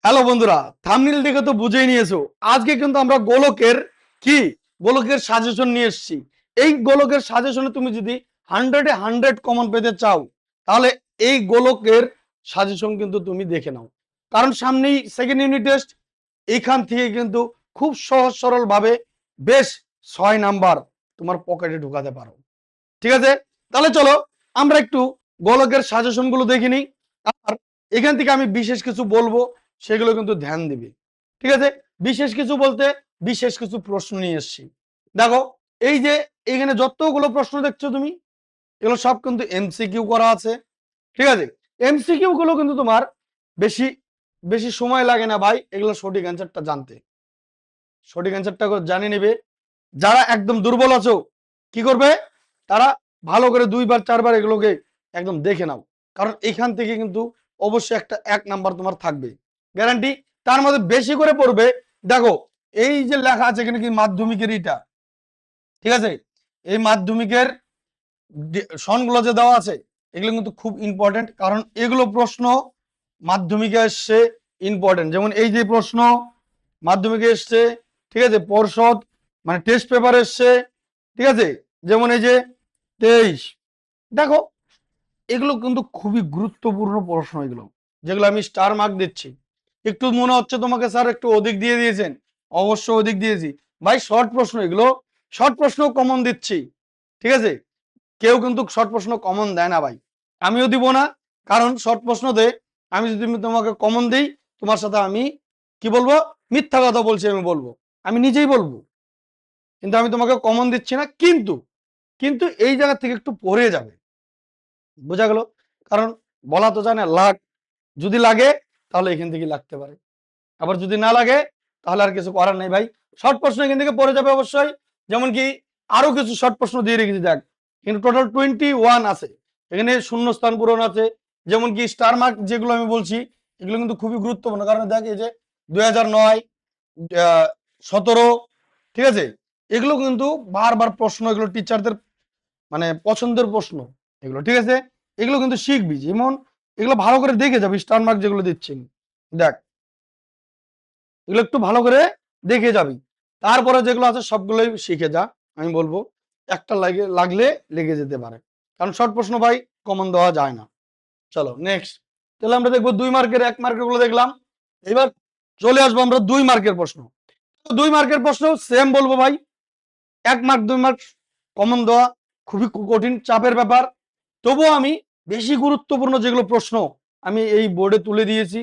Hello বন্ধুরা, thumbnail দেখে তো বুঝেই নিয়েছো। আজকে কিন্তু আমরা গোলকের কি গোলকের সাজেশন নিয়ে এসেছি। এই গোলকের সাজেশনে তুমি যদি 100-এ 100 কমন পেতে চাও, তাহলে এই গোলকের সাজেশন কিন্তু তুমি দেখে নাও। কারণ সামনেই সেকেন্ড ইউনিট টেস্ট। এইখান থেকে কিন্তু খুব সহজ সরল ভাবে বেশ 6 নাম্বার তোমার পকেটে ঢুকাতে পারো। ঠিক আছে, তাহলে চলো আমরা একটু গোলকের সাজেশন গুলো দেখে নিই। আর এখান থেকে আমি বিশেষ কিছু বলবো, সেগুলো কিন্তু ধ্যান দিবে। ঠিক আছে, বিশেষ কিছু বলতে বিশেষ কিছু প্রশ্ন নিয়ে এসেছি। দেখো, এই যে এখানে যতগুলো প্রশ্ন দেখছো তুমি, এগুলো সব কিন্তু এমসিকিউ করা আছে। ঠিক আছে, এমসিকিউ গুলো কিন্তু তোমার বেশি বেশি সময় লাগে না ভাই, এগুলো সঠিক অ্যান্সারটা জানতে। সঠিক অ্যান্সারটা জানিয়ে নেবে। যারা একদম দুর্বল আছো, কি করবে, তারা ভালো করে 2 বার 4 বার এগুলোকে একদম দেখে নাও। কারণ এখান থেকে কিন্তু অবশ্যই একটা 1 নাম্বার তোমার থাকবে, গ্যারান্টি। তার মধ্যে বেশি করে পড়বে। দেখো, এই যে লেখা আছে এখানে কি মাধ্যমিকের এটা, ঠিক আছে, এই মাধ্যমিকের সনগুলো যে দেওয়া আছে, এগুলো কিন্তু খুব ইম্পর্টেন্ট। কারণ এগুলো প্রশ্ন মাধ্যমিকে এসছে ইম্পর্টেন্ট। যেমন এই যে প্রশ্ন মাধ্যমিকে এসছে, ঠিক আছে, পর্ষদ মানে টেস্ট পেপার এসছে, ঠিক আছে, যেমন এই যে 23। দেখো, এগুলো কিন্তু খুবই গুরুত্বপূর্ণ প্রশ্ন, এগুলো যেগুলো আমি স্টার মার্ক দিচ্ছি। একটু মনে হচ্ছে তোমাকে স্যার একটু অধিক দিয়ে দিয়েছেন, অবশ্য অধিক দিয়েছি ভাই। শর্ট প্রশ্ন এগুলো, শর্ট প্রশ্ন কমন দিচ্ছি। ঠিক আছে, কেউ কিন্তু শর্ট প্রশ্ন কমন দেয় না ভাই, আমিও দিব না। কারণ শর্ট প্রশ্ন দে, আমি যদি তোমাকে কমন দিই, তোমার সাথে আমি কি বলবো, মিথ্যা কথা বলছি আমি বলবো, আমি নিজেই বলবো। কিন্তু আমি তোমাকে কমন দিচ্ছি না, কিন্তু কিন্তু এই জায়গা থেকে একটু পড়ে যাবে, বোঝা গেল? কারণ বলা তো জানে লাগ, যদি লাগে তাহলে এখান থেকে লাগতে পারে, আবার যদি না লাগে তাহলে আর কিছু করার নেই ভাই। শর্ট প্রশ্ন এখান থেকে পড়ে যাবে অবশ্যই। যেমন কি আরো কিছু শর্ট প্রশ্ন দিয়ে রেখেছি দেখ, কিন্তু টোটাল 21 আছে। এখানে শূন্যস্থান পূরণ আছে। যেমন কি স্টার মার্ক যেগুলো আমি বলছি, এগুলো কিন্তু খুবই গুরুত্বপূর্ণ। কারণ দেখ, এই যে 2009, 17, ঠিক আছে, এগুলো কিন্তু বারবার প্রশ্ন, এগুলো টিচারদের মানে পছন্দের প্রশ্ন এগুলো। ঠিক আছে, এগুলো কিন্তু শিখবি। যেমন এগুলো ভালো করে দেখে যাবি, স্টার মার্ক যেগুলো দিচ্ছি দেখ, এগুলো একটু ভালো করে দেখে যাবি। তারপরে যেগুলো আছে সবগুলোই শিখে যা, আমি বলবো। একটা লাগলে লেগে যেতে পারে, কারণ শর্ট প্রশ্ন ভাই কমন দেওয়া যায় না। চলো নেক্সট, তাহলে আমরা দেখবো 2 মার্কের 1 মার্কের গুলো দেখলাম। এবার চলে আসবো আমরা 2 মার্কের প্রশ্ন। 2 মার্কের প্রশ্ন সেম বলবো ভাই। 1 মার্ক 2 মার্ক কমন দেওয়া খুবই কঠিন চাপের ব্যাপার। তবুও আমি বেশি গুরুত্বপূর্ণ যেগুলো প্রশ্ন আমি এই বোর্ডে তুলে দিয়েছি।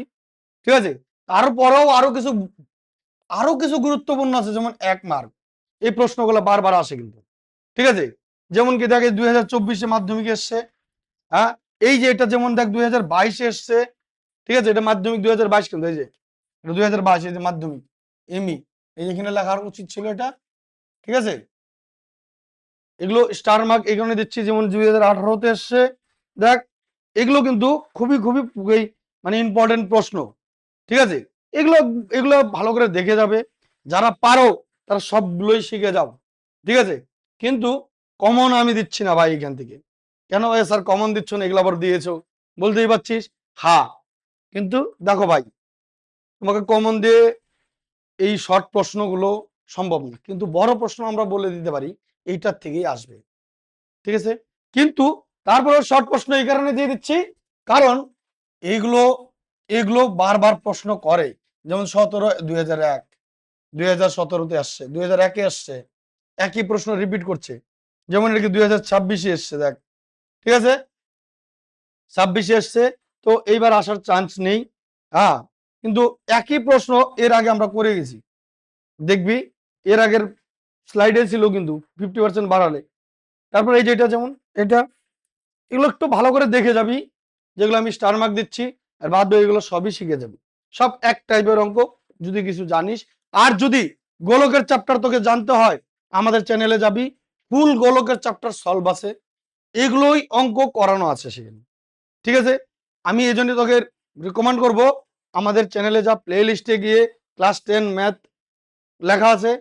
ঠিক আছে, তারপরেও আরো কিছু গুরুত্বপূর্ণ আছে, যেমন 1 মার্ক। এই প্রশ্নগুলো বারবার আসে কিন্তু। ঠিক আছে, যেমন কি দেখে 2024-এ মাধ্যমিক এসছে। হ্যাঁ, এই যে এটা যেমন দেখ 2022-এ এসছে। ঠিক আছে, এটা মাধ্যমিক 2022, কিন্তু এই যে এটা 2022, এই যে মাধ্যমিক এমই, এই যেখানে লেখার উচিত ছিল এটা। ঠিক আছে, এগুলো স্টার মার্ক এই কারণে দিচ্ছি, যেমন 2018-তে এসছে। দেখ, এগুলো কিন্তু খুবই খুবই মানে ইম্পর্টেন্ট প্রশ্ন। ঠিক আছে, এগুলো এগুলো ভালো করে দেখে যাবে। যারা পারো তারা সবগুলোই শিখে যাও। ঠিক আছে, কিন্তু কমন আমি দিচ্ছি না ভাই এখান থেকে। কেন স্যার কমন দিচ্ছ না, এগুলো আবার দিয়েছো বলতেই পারছিস। হ্যাঁ, কিন্তু দেখো ভাই, তোমাকে কমন দিয়ে এই শর্ট প্রশ্নগুলো সম্ভব না, কিন্তু বড় প্রশ্ন আমরা বলে দিতে পারি এইটার থেকেই আসবে। ঠিক আছে, কিন্তু তারপরে শর্ট প্রশ্ন এই কারণে দিয়ে দিচ্ছি, কারণ এইগুলো এগুলো বারবার প্রশ্ন করে। যেমন 17, 2001, 2017-তে আসছে, 2001-এ আসছে, একই প্রশ্ন রিপিট করছে। যেমন এটা কি 2026-এ এসছে দেখ। ঠিক আছে, 26-এ এসছে, তো এইবার আসার চান্স নেই। হ্যাঁ, কিন্তু একই প্রশ্ন এর আগে আমরা করে গেছি, দেখবি এর আগের স্লাইডে ছিল কিন্তু 50% বাড়ালে। তারপর এই যে এটা, যেমন এটা, এগুলো একটু ভালো করে দেখে যাবি, যেগুলো আমি স্টার মার্ক দিচ্ছি। আর বাদ বাকি এগুলো সবই শিখে যাবি। সব এক টাইপের অঙ্ক, যদি কিছু জানিস। আর যদি গোলকের চ্যাপ্টার তোকে জানতে হয়, আমাদের চ্যানেলে যাবি, ফুল গোলকের চ্যাপ্টার সলভ আছে, এগুলোই অঙ্ক করানো আছে সেখানে। ঠিক আছে, আমি এই জন্য তোকে রিকমেন্ড করব, আমাদের চ্যানেলে যা, প্লে লিস্টে গিয়ে ক্লাস 10 ম্যাথ লেখা আছে,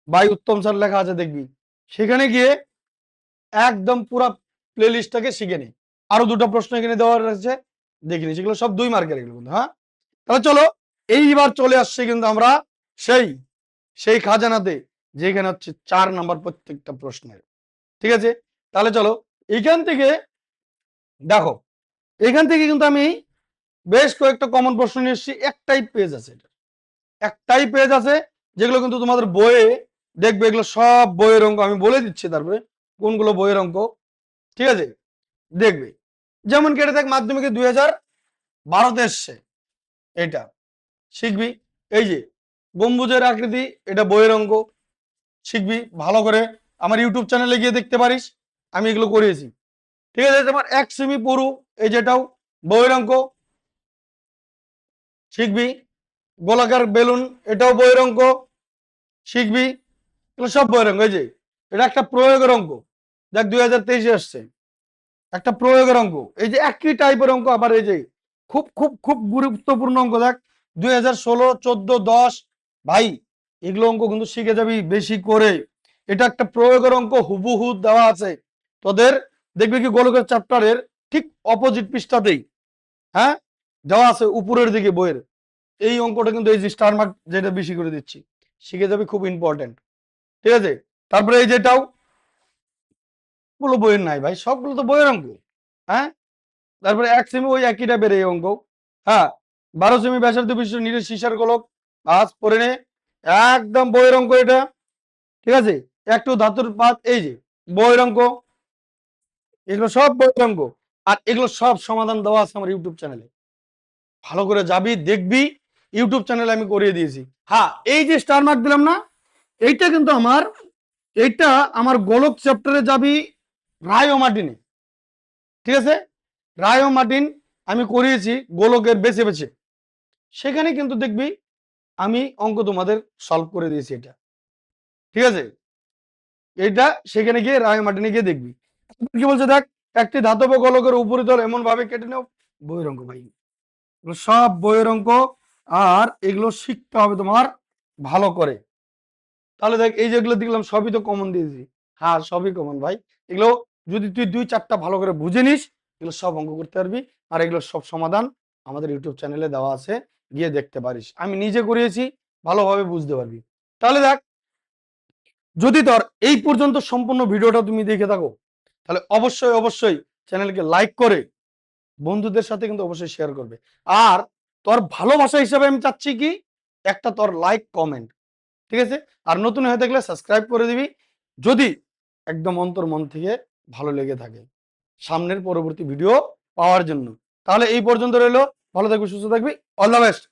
বাই উত্তম স্যার লেখা আছে, দেখবি সেখানে গিয়ে একদম পুরো প্লে লিস্টটাকে শিখে নি। আরো দুটো প্রশ্ন এখানে দেওয়া রয়েছে, দেখে নি, সেগুলো সব 2 মার্কের এগুলো কিন্তু। হ্যাঁ, তাহলে চলো এইবার চলে আসছে কিন্তু আমরা সেই সেই খাজানাতে, যেখানে হচ্ছে 4 নাম্বার প্রত্যেকটা প্রশ্নের। ঠিক আছে, তাহলে চলো এইখান থেকে দেখো, এখান থেকে কিন্তু আমি বেশ কয়েকটা কমন প্রশ্ন নিয়ে এসেছি। একটাই পেজ আছে, একটাই পেজ আছে যেগুলো কিন্তু তোমাদের বইয়ে দেখবে, এগুলো সব বইয়ের অঙ্ক। আমি বলে দিচ্ছি তারপরে কোনগুলো বইয়ের অঙ্ক। ঠিক আছে, দেখবে যেমন কেটে দেখ মাধ্যমিকে 2012তে এসছে, এটা শিখবি। এই যে গম্বুজের আকৃতি, এটা বইয়ের অঙ্ক, শিখবি ভালো করে। আমার ইউটিউব চ্যানেলে গিয়ে দেখতে পারিস, আমি এগুলো করিয়েছি। ঠিক আছে, তোমার 1 সেমি পুরু, এই যেটাও বইয়ের অঙ্ক, শিখবি। গোলাকার বেলুন, এটাও বইয়ের অঙ্ক, শিখবি। এগুলো সব বইয়ের অঙ্ক। এই যে এটা একটা প্রয়োগের অঙ্ক, দেখ 2023-এ আসছে, একটা প্রয়োগের অঙ্ক। এই যে একই টাইপের অঙ্ক আবার এই যে খুব খুব খুব গুরুত্বপূর্ণ অঙ্ক, দেখ 2016, 14, 10, ভাই এগুলো অঙ্ক কিন্তু শিখে যাবি বেশি করে। এটা একটা প্রয়োগের অঙ্ক, হুবহু দেওয়া আছে তোদের, দেখবি কি গোলকের চ্যাপ্টারের ঠিক অপোজিট পৃষ্ঠাতেই, হ্যাঁ, দেওয়া আছে উপরের দিকে বইয়ের। এই অঙ্কটা কিন্তু এই যে স্টার মার্ক যেটা বেশি করে দিচ্ছি, শিখে যাবি, খুব ইম্পর্টেন্ট। ঠিক আছে, তারপরে এই যেটাও গুলো বইয়ের নাই ভাই, সবগুলো তো বইয়ের অঙ্ক। হ্যাঁ, তারপরে 1 সেমি ওই একই টাইপের এই অঙ্ক। হ্যাঁ, 12 সেমি ব্যাসার্ধ বিশিষ্ট নিরেট সীসার গোলক, আজ পরে নে, একদম বইয়ের অঙ্ক এটা। ঠিক আছে, একটু ধাতুর পাত, এই যে বইয়ের অঙ্ক, এগুলো সব বইয়ের অঙ্ক। আর এগুলো সব সমাধান দেওয়া আছে আমার ইউটিউব চ্যানেলে, ভালো করে যাবি দেখবি, ইউটিউব চ্যানেলে আমি করিয়ে দিয়েছি। হ্যাঁ, এই যে স্টার মার্ক দিলাম না, এইটা কিন্তু আমার, এইটা আমার গোলক চ্যাপ্টারে যাবি রায় ও মার্টিনে। ঠিক আছে, রায় ও মার্টিন আমি করিয়েছি গোলকের বেছে বেছে, সেখানে কিন্তু দেখবি আমি অঙ্ক তোমাদের সলভ করে দিয়েছি এটা। ঠিক আছে, এটা সেখানে গিয়ে রায় মার্টিনে গিয়ে দেখবি। কি বলছে দেখ, একটি ধাতব গোলকের উপরিতল এমন ভাবে কেটে নাও, বইয়ের অঙ্ক ভাই, এগুলো সব বইয়ের অঙ্ক। আর এগুলো শিখতে হবে তোমার ভালো করে। তাহলে দেখ এই যেগুলো দেখলাম সবই তো কমন দিয়েছি। হ্যাঁ, সবই কমন ভাই। এগুলো যদি তুই 2-4টা ভালো করে বুঝে নিস, এগুলো সব অঙ্ক করতে পারবি। আর এগুলো সব সমাধান আমাদের ইউটিউব চ্যানেলে দেওয়া আছে, গিয়ে দেখতে পারিস। আমি নিজে করিয়েছি, ভালোভাবে বুঝতে পারবি। তাহলে দেখ, যদি তোর এই পর্যন্ত সম্পূর্ণ ভিডিওটা তুমি দেখে থাকো, তাহলে অবশ্যই অবশ্যই চ্যানেলকে লাইক করে বন্ধুদের সাথে কিন্তু অবশ্যই শেয়ার করবে। আর তোর ভালোবাসা হিসাবে আমি চাচ্ছি কি, একটা তোর লাইক কমেন্ট। ঠিক আছে, আর নতুন হয়ে থাকলে সাবস্ক্রাইব করে দিবি, যদি একদম অন্তর মন থেকে ভালো লেগে থাকে সামনের পরবর্তী ভিডিও পাওয়ার জন্য। তাহলে এই পর্যন্ত রইলো, ভালো থাকবি, সুস্থ থাকবি, অল দ্য বেস্ট।